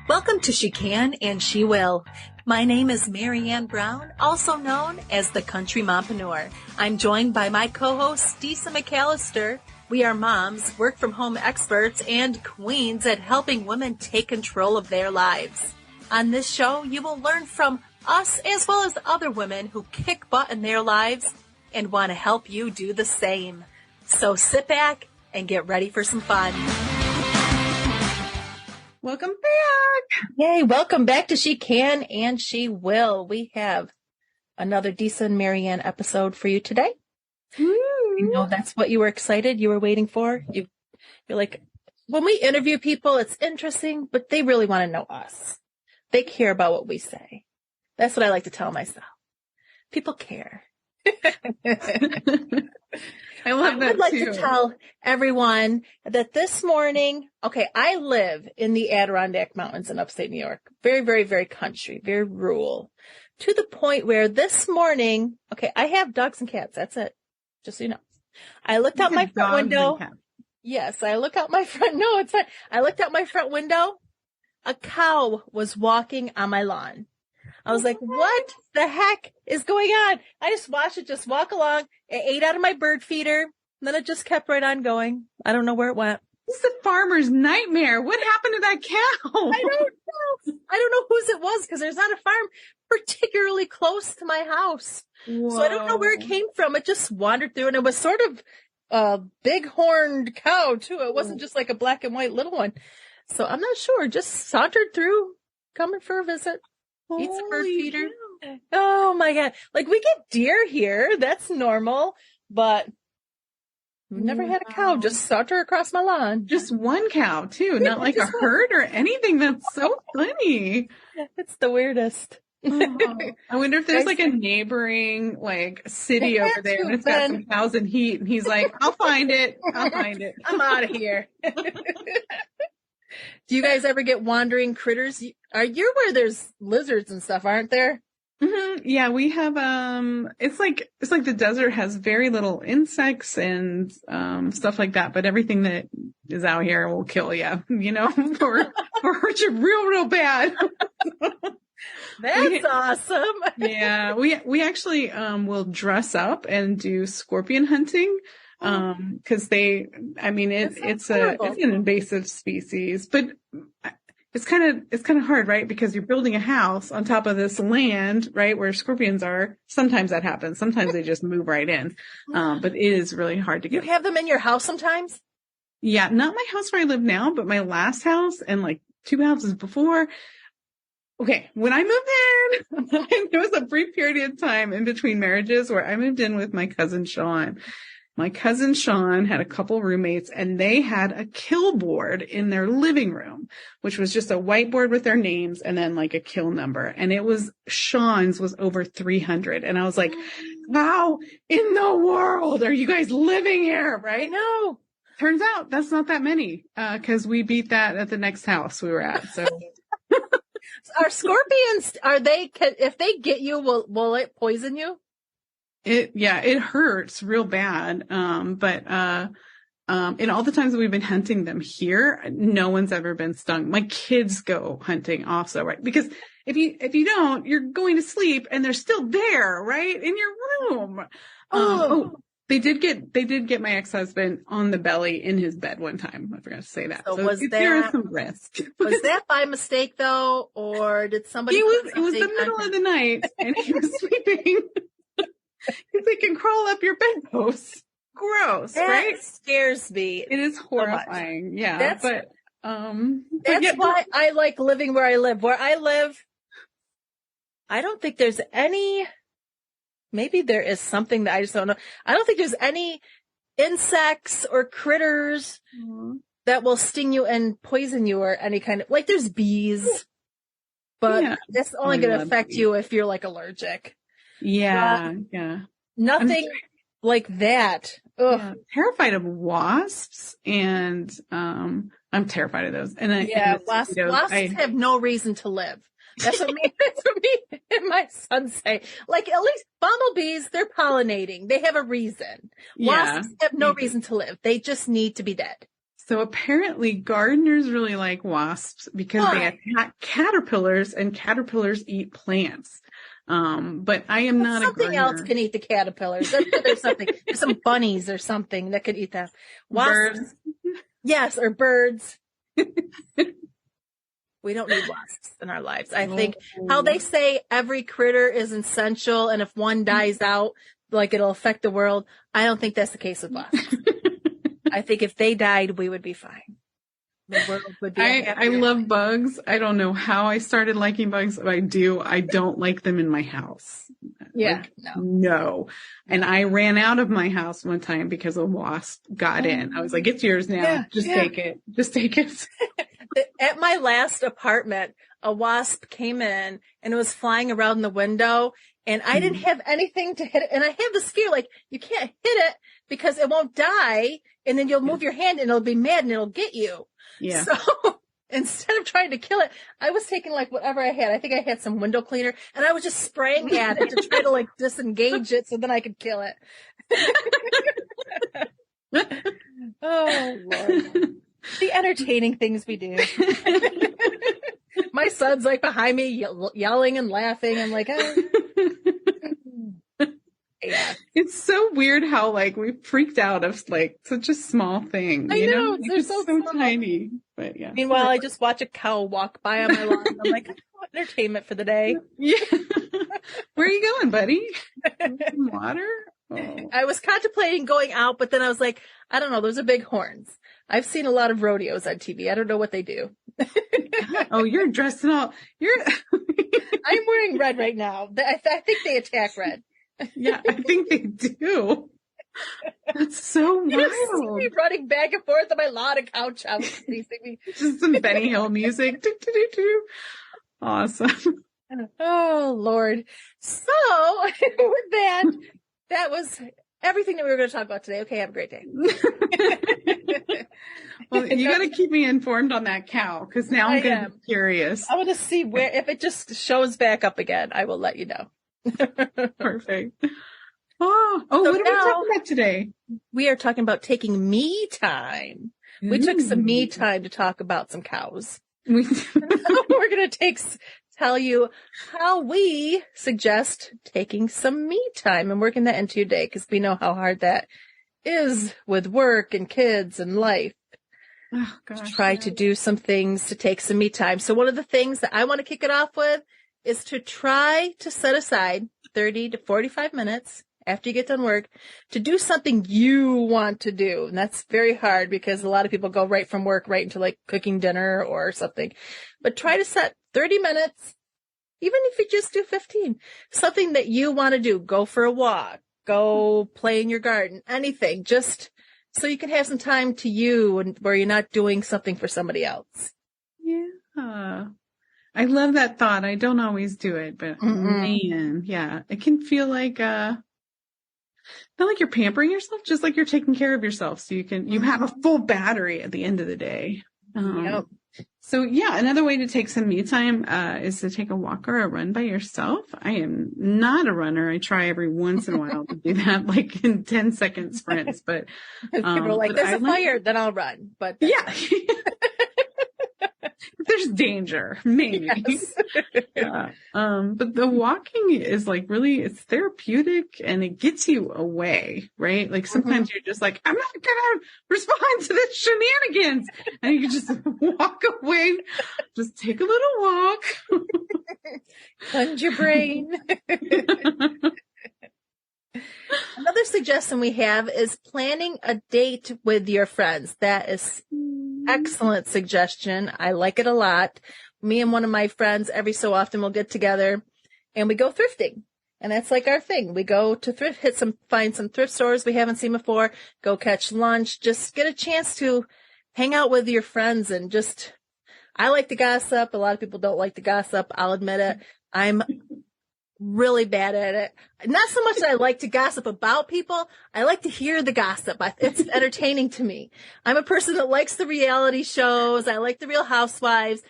Welcome to She Can and She Will. My name is Mary Ann Brown, also known as the Country Mompreneur. I'm joined by my co-host, Disa McAllister. We are moms, work-from-home experts, and queens at helping women take control of their lives. On this show, you will learn from us as well as other women who kick butt in their lives and want to help you do the same. So sit back and get ready for some fun. Welcome back. Yay, welcome back to She Can and She Will. We have another Disa and Mary Ann episode for you today. You know, that's what you were excited, you were waiting for. You're like, when we interview people, it's interesting, but they really want to know us. They care about what we say. That's what I like to tell myself. People care. I love that I'd like too. to tell everyone that this morning, I live in the Adirondack Mountains in upstate New York. Very, very, very country, very rural. To the point where this morning, I have dogs and cats. That's it. Just so you know. I looked out my front window. Yes, I look out my front. No, it's fine. I looked out my front window. A cow was walking on my lawn. I was like, what the heck is going on? I just watched it just walk along. It ate out of my bird feeder. And then it just kept right on going. I don't know where it went. This is a farmer's nightmare. What happened to that cow? I don't know whose it was because there's not a farm particularly close to my house. Whoa. So I don't know where it came from. It just wandered through and it was sort of a big horned cow too. It wasn't just like a black and white little one. So I'm not sure. Just sauntered through, coming for a visit. Eats a bird feeder. Cow. Oh my God. Like we get deer here. That's normal, but we've never had a cow just saunter across my lawn. Just one cow too, not like a herd or anything. That's so funny. It's the weirdest. Oh, I wonder if there's like a neighboring city over there and it's got some cows in heat and he's like, I'll find it. I'm out of here. Do you guys ever get wandering critters? You're where there's lizards and stuff, aren't there? Mm-hmm. Yeah, we have, it's like the desert has very little insects and, stuff like that, but everything that is out here will kill you, or hurt you real bad. That's awesome. Yeah, we actually, will dress up and do scorpion hunting. Cause it's an invasive species, but it's kind of hard, right? Because you're building a house on top of this land, right? Where scorpions are. Sometimes that happens. Sometimes they just move right in. But it is really hard to get. You have them in your house sometimes? Yeah. Not my house where I live now, but my last house and 2 houses before. Okay. When I moved in, there was a brief period of time in between marriages where I moved in with my cousin Sean. My cousin Sean had a couple roommates and they had a kill board in their living room, which was just a whiteboard with their names and then a kill number. And Sean's was over 300. And I was like, how in the world are you guys living here? Right? No, turns out that's not that many. Cause we beat that at the next house we were at. So are scorpions, if they get you, will it poison you? It hurts real bad. But in all the times that we've been hunting them here, no one's ever been stung. My kids go hunting also, right? Because if you don't, you're going to sleep and they're still there, right? In your room. They did get my ex-husband on the belly in his bed one time. I forgot to say that. So there is some risk. Was that by mistake though? Or did somebody? It was the middle of the night and he was sleeping. They can crawl up your bedpost. Gross, right? That scares me. It is horrifying. So yeah. That's why I like living where I live. Where I live, I don't think there's any, maybe there is something that I just don't know. I don't think there's any insects or critters that will sting you and poison you or any kind of, there's bees, but that's only going to affect you if you're allergic. Yeah. Nothing like that. Ugh. Yeah, terrified of wasps, and I'm terrified of those. And wasps have no reason to live. That's what me and my son say. At least bumblebees, they're pollinating. They have a reason. Wasps have no reason to live. They just need to be dead. So apparently gardeners really like wasps because they attack caterpillars and caterpillars eat plants. But I am not a gardener. Something else can eat the caterpillars. There's something. There's some bunnies or something that could eat them. Wasps. Birds. Yes, or birds. We don't need wasps in our lives. I think how they say every critter is essential, and if one dies out, like it'll affect the world. I don't think that's the case with wasps. I think if they died, we would be fine. The world would be. I love bugs. I don't know how I started liking bugs, but I do. I don't like them in my house. Yeah, no. And I ran out of my house one time because a wasp got in. I was like, "It's yours now. Take it. Just take it." At my last apartment, a wasp came in and it was flying around the window, and I didn't have anything to hit it. And I have this fear, like, you can't hit it because it won't die, and then you'll move your hand and it'll be mad and it'll get you. Yeah. So instead of trying to kill it, I was taking like whatever I had. I think I had some window cleaner, and I was just spraying at it to try to like disengage it so then I could kill it. Oh, Lord. The entertaining things we do. My son's like behind me yelling and laughing. I'm like, oh. Yeah. It's so weird how like we freaked out of like such a small thing. I know. Like, they're so tiny. But yeah. Meanwhile, I just watch a cow walk by on my lawn. I'm like, oh, entertainment for the day. Yeah. Where are you going, buddy? Some water? Oh. I was contemplating going out, but then I was like, I don't know. Those are big horns. I've seen a lot of rodeos on TV. I don't know what they do. Oh, you're dressed all. I'm wearing red right now. I think they attack red. Yeah, I think they do. That's so wild. You see me running back and forth on my lawn and couch house. Just some Benny Hill music. Do, do, do, do. Awesome. Oh, Lord. So, with that was everything that we were going to talk about today. Okay, have a great day. Well, you got to keep me informed on that cow, because now I'm going to be curious. I want to see if it just shows back up again. I will let you know. Perfect. Oh, so what are we talking about today? We are talking about taking me time. We took some me time to talk about some cows. We're going to tell you how we suggest taking some me time and working that into your day, because we know how hard that is with work and kids and life. Oh, gosh, try to do some things to take some me time. So one of the things that I want to kick it off with is to try to set aside 30 to 45 minutes after you get done work to do something you want to do. And that's very hard because a lot of people go right from work right into like cooking dinner or something. But try to set 30 minutes, even if you just do 15, something that you want to do. Go for a walk, go play in your garden, anything, just so you can have some time to you and where you're not doing something for somebody else. Yeah. I love that thought. I don't always do it, but man, yeah, it can feel like, not like you're pampering yourself, just like you're taking care of yourself. So you have a full battery at the end of the day. Yep. So yeah, another way to take some me time, is to take a walk or a run by yourself. I am not a runner. I try every once in a while to do that, like in 10-second sprints, but, people are like, there's a fire, then I'll run, but yeah. There's danger, maybe. Yes. Yeah. But the walking is like really, it's therapeutic and it gets you away, right? Like sometimes you're just like, I'm not gonna respond to this shenanigans. And you can just walk away, just take a little walk. Cleanse your brain. Another suggestion we have is planning a date with your friends. That is excellent suggestion. I like it a lot. Me and one of my friends every so often will get together and we go thrifting. And that's like our thing. We go to find some thrift stores we haven't seen before, go catch lunch, just get a chance to hang out with your friends and I like to gossip. A lot of people don't like to gossip. I'll admit it. I'm really bad at it. Not so much that I like to gossip about people. I like to hear the gossip. It's entertaining to me. I'm a person that likes the reality shows. I like the Real Housewives.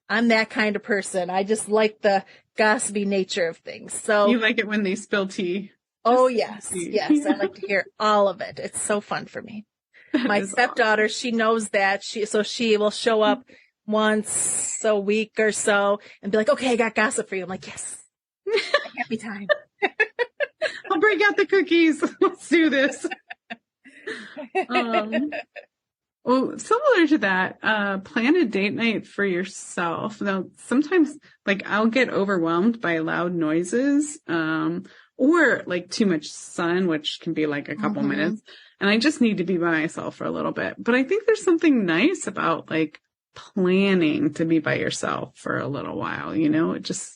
I'm that kind of person. I just like the gossipy nature of things. So you like it when they spill tea. Oh, yes. Yes. I like to hear all of it. It's so fun for me. My stepdaughter, awesome. She knows that. So she will show up once a week or so and be like, okay, I got gossip for you. I'm like, yes, happy time. I'll break out the cookies. Let's do this. Well, similar to that, plan a date night for yourself. Now, sometimes like I'll get overwhelmed by loud noises, or like too much sun, which can be like a couple minutes. And I just need to be by myself for a little bit. But I think there's something nice about like planning to be by yourself for a little while, you know, it just,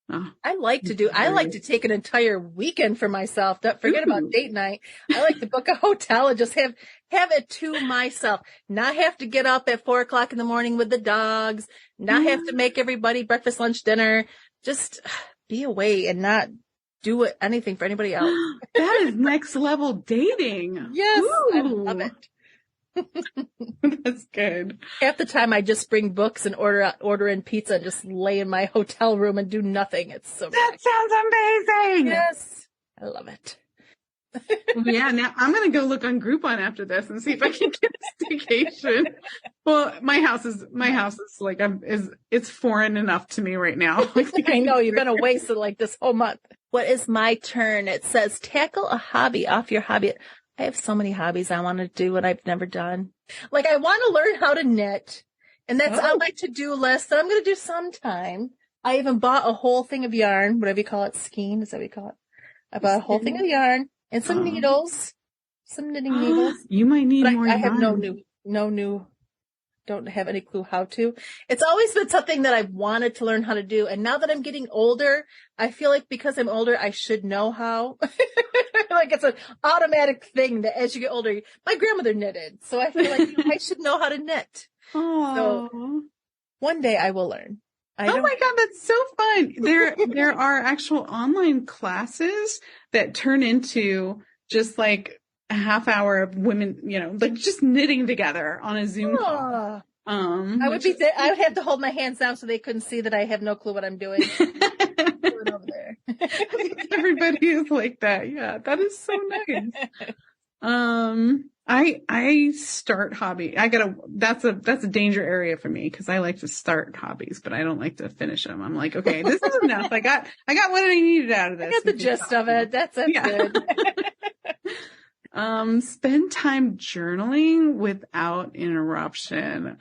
I like to take an entire weekend for myself. Don't forget about date night. I like to book a hotel and just have it to myself. Not have to get up at 4:00 in the morning with the dogs. Not have to make everybody breakfast, lunch, dinner. Just be away and not do anything for anybody else. That is next level dating. Yes, I love it. That's good. Half the time I just bring books and order in pizza and just lay in my hotel room and do nothing. It's so that nice. Sounds amazing. Yes. I love it. Yeah, now I'm going to go look on Groupon after this and see if I can get a staycation. Well, my house is like, it's foreign enough to me right now. I know you've been away for like this whole month. What is my turn? It says tackle a hobby off your hobby. I have so many hobbies I want to do what I've never done. Like I want to learn how to knit, and that's on my to-do list that I'm going to do sometime. I even bought a whole thing of yarn, whatever you call it, skein, is that what you call it? I bought a whole thing of yarn and some needles, some knitting needles. You might need more. I have don't have any clue how to. It's always been something that I've wanted to learn how to do. And now that I'm getting older, I feel like because I'm older, I should know how. Like it's an automatic thing that as you get older, my grandmother knitted. So I feel like I should know how to knit. So one day I will learn. Oh my God, that's so fun. There are actual online classes that turn into just like a half hour of women, you know, like just knitting together on a Zoom call. I would have to hold my hands down so they couldn't see that I have no clue what I'm doing. Over there. Everybody is like that. Yeah, that is so nice. I start hobby. That's a danger area for me because I like to start hobbies, but I don't like to finish them. I'm like, okay, this is enough. I got what I needed out of this. I got the gist of it. That's good. Spend time journaling without interruption.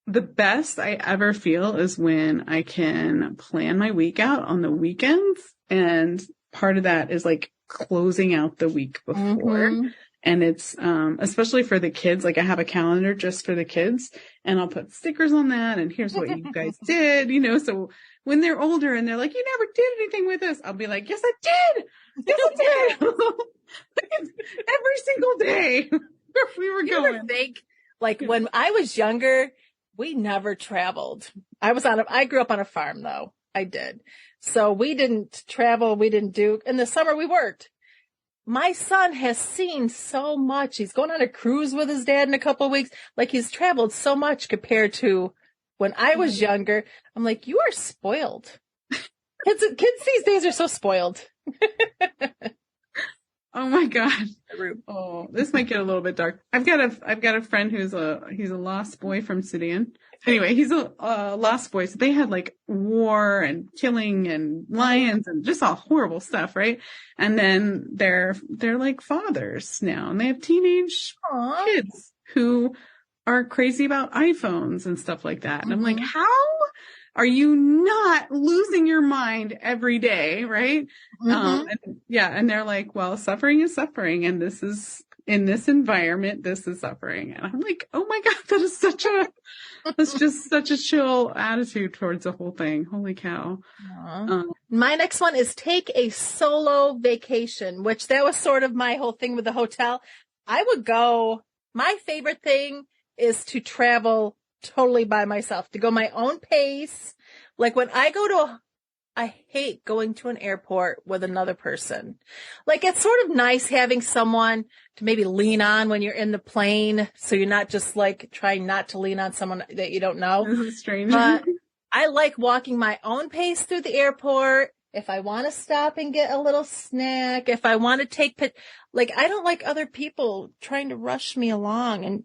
The best I ever feel is when I can plan my week out on the weekends. And part of that is like closing out the week before. And it's, especially for the kids, like I have a calendar just for the kids and I'll put stickers on that. And here's what you guys did, you know, so when they're older and they're like, you never did anything with us, I'll be like, yes, I did. Yes, I did. Every single day we were going. You ever think like when I was younger, we never traveled. I grew up on a farm though. I did. So we didn't travel. We didn't do, in the summer we worked. My son has seen so much. He's going on a cruise with his dad in a couple of weeks. Like he's traveled so much compared to when I was younger. I'm like, you are spoiled. Kids these days are so spoiled. Oh my God. Oh, this might get a little bit dark. I've got a friend he's a lost boy from Sudan. Anyway, he's a lost boy. So they had like war and killing and lions and just all horrible stuff, right? And then they're like fathers now and they have teenage kids who are crazy about iPhones and stuff like that. And I'm like, how are you not losing your mind every day, right? And they're like, well, suffering is suffering, and this is in this environment, this is suffering. And I'm like, oh my God, that's just such a chill attitude towards the whole thing. Holy cow. My next one is take a solo vacation, which that was sort of my whole thing with the hotel. I would go, my favorite thing is to travel totally by myself, to go my own pace. Like when I I hate going to an airport with another person. Like it's sort of nice having someone to maybe lean on when you're in the plane. So you're not just like trying not to lean on someone that you don't know. This is strange. But I like walking my own pace through the airport if I want to stop and get a little snack, if I want to take, like, I don't like other people trying to rush me along, and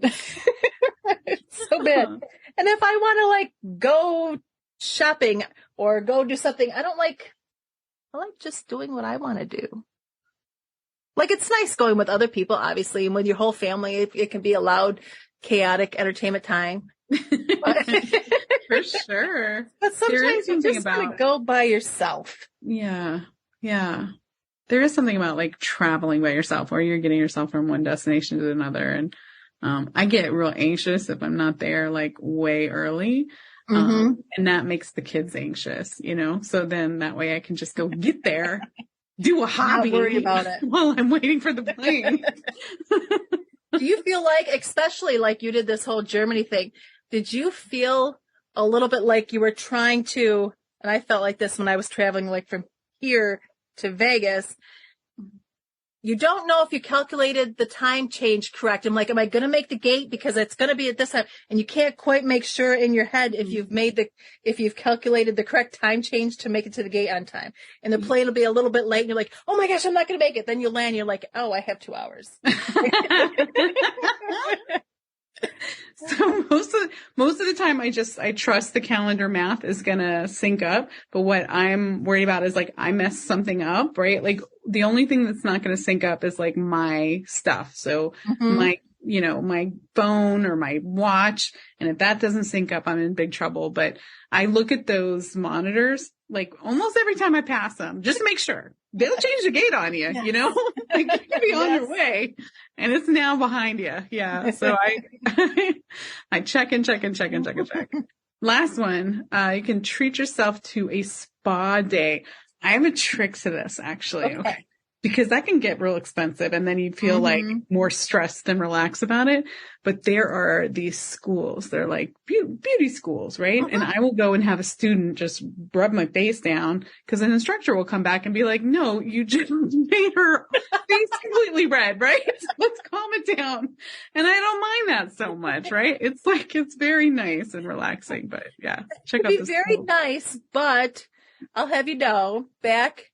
it's so bad. And if I want to like go shopping or go do something, I like just doing what I want to do. Like, it's nice going with other people, obviously, and with your whole family, it can be a loud, chaotic entertainment time. For sure. But sometimes you just want to go by yourself. Yeah. Yeah. There is something about like traveling by yourself, where you're getting yourself from one destination to another. And I get real anxious if I'm not there like way early. And that makes the kids anxious, you know? So then that way I can just go get there, do a hobby, not worry about it while I'm waiting for the plane. Do you feel like, especially like you did this whole Germany thing, did you feel a little bit like you were trying to, and I felt like this when I was traveling like from here to Vegas, you don't know if you calculated the time change correct. I'm like, am I going to make the gate because it's going to be at this time? And you can't quite make sure in your head if you've calculated the correct time change to make it to the gate on time. And the plane will be a little bit late and you're like, oh my gosh, I'm not going to make it. Then you land, you're like, oh, I have 2 hours. So most of the time I trust the calendar math is going to sync up. But what I'm worried about is like, I mess something up, right? Like the only thing that's not going to sync up is like my stuff. So my phone or my watch. And if that doesn't sync up, I'm in big trouble. But I look at those monitors like almost every time I pass them, just to make sure. They'll change the gate on you, you know, like you can be on your way and it's now behind you. Yeah. So I check. Last one, you can treat yourself to a spa day. I have a trick to this actually. Okay. Because that can get real expensive and then you feel like more stressed than relaxed about it. But there are these schools, they're like beauty schools, right? And I will go and have a student just rub my face down because an instructor will come back and be like, no, you just made her face completely red, right? Let's calm it down. And I don't mind that so much, right? It's like, it's very nice and relaxing, but yeah, check out this. It'd be very nice, but I'll have you know, back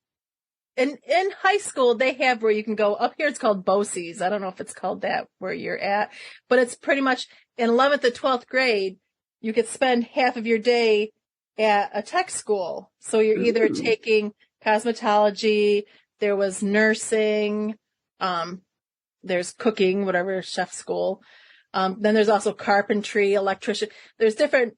in high school, they have where you can go up here. It's called BOCES. I don't know if it's called that where you're at, but it's pretty much in 11th to 12th grade, you could spend half of your day at a tech school. So you're either taking cosmetology, there was nursing, there's cooking, whatever, chef school. Then there's also carpentry, electrician. There's different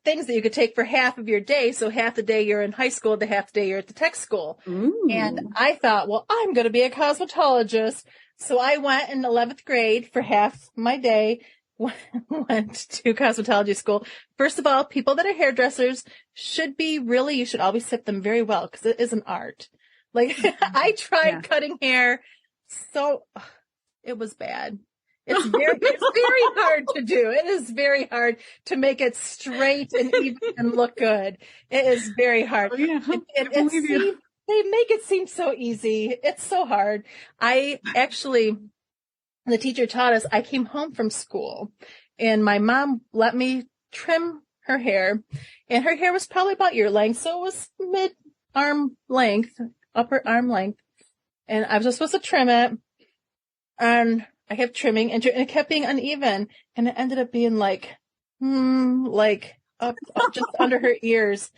things that you could take for half of your day. So half the day you're in high school, the half the day you're at the tech school. Ooh. And I thought, well, I'm going to be a cosmetologist. So I went in 11th grade for half my day, went to cosmetology school. First of all, people that are hairdressers you should always tip them very well because it is an art. Like I tried cutting hair. So it was bad. It's very hard to do. It is very hard to make it straight and even and look good. It is very hard. Oh, yeah. They make it seem so easy. It's so hard. The teacher taught us, I came home from school and my mom let me trim her hair and her hair was probably about ear length. So it was mid-arm length, upper arm length. And I was just supposed to trim it. And I kept trimming and it kept being uneven and it ended up being up just under her ears.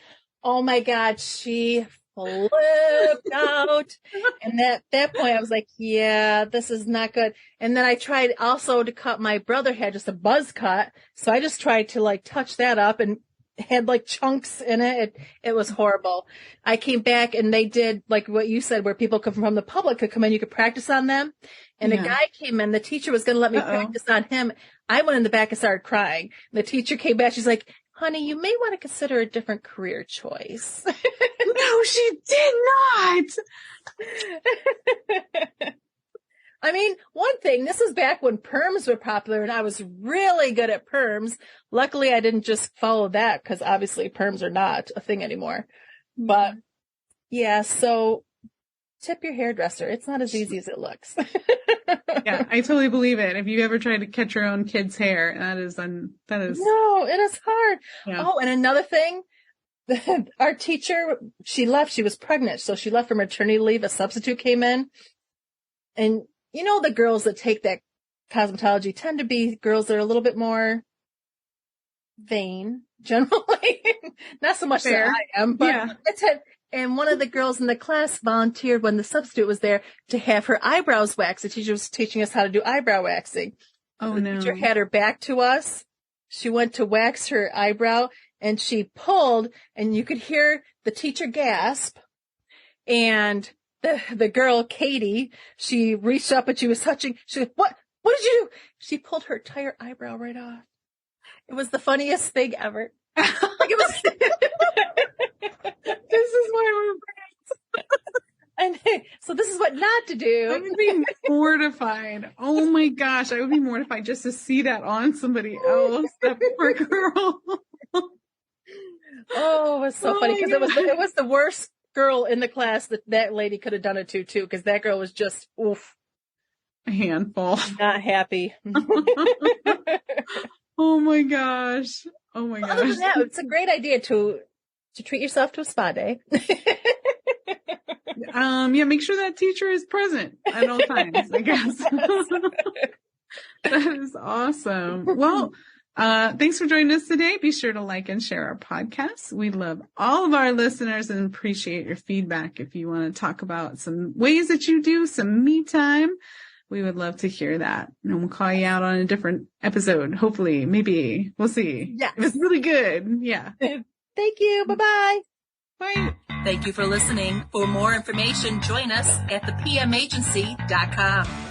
Oh my God, she flipped out. And at that point I was like, yeah, this is not good. And then I tried also to cut, my brother had just a buzz cut. So I just tried to like touch that up and had like chunks in it. It was horrible. I came back and they did like what you said, where people from the public could come in, you could practice on them. And a guy came in, the teacher was going to let me practice on him. I went in the back and started crying. The teacher came back. She's like, honey, you may want to consider a different career choice. No, she did not. I mean, one thing, this is back when perms were popular and I was really good at perms. Luckily, I didn't just follow that because obviously perms are not a thing anymore. But yeah, so tip your hairdresser. It's not as easy as it looks. Yeah, I totally believe it. If you ever try to cut your own kid's hair, that is. No, it is hard. Yeah. Oh, and another thing, our teacher, she left. She was pregnant. So she left for maternity leave. A substitute came in. And you know, the girls that take that cosmetology tend to be girls that are a little bit more vain, generally. Not so much Fair. that I am, but it's it. And one of the girls in the class volunteered when the substitute was there to have her eyebrows waxed. The teacher was teaching us how to do eyebrow waxing. Oh, the no. teacher had her back to us. She went to wax her eyebrow and she pulled, and you could hear the teacher gasp. And the girl, Katie, she reached up and she was touching. She said, what did you do? She pulled her entire eyebrow right off. It was the funniest thing ever. Like it was. This is why we're friends. And so this is what not to do. I would be mortified. Oh my gosh, I would be mortified just to see that on somebody else. That poor girl. Oh, it was so funny because it was the worst girl in the class that lady could have done it to too, because that girl was just oof, a handful, not happy. Oh my gosh. Oh my gosh. Other than that, it's a great idea to treat yourself to a spa day. Yeah, make sure that teacher is present at all times, I guess. That is awesome. Well, thanks for joining us today. Be sure to like and share our podcast. We love all of our listeners and appreciate your feedback. If you want to talk about some ways that you do some me time, we would love to hear that. And we'll call you out on a different episode. Hopefully, maybe. We'll see. Yeah. It was really good. Yeah. Thank you. Bye-bye. Bye. Thank you for listening. For more information, join us at thepmagency.com.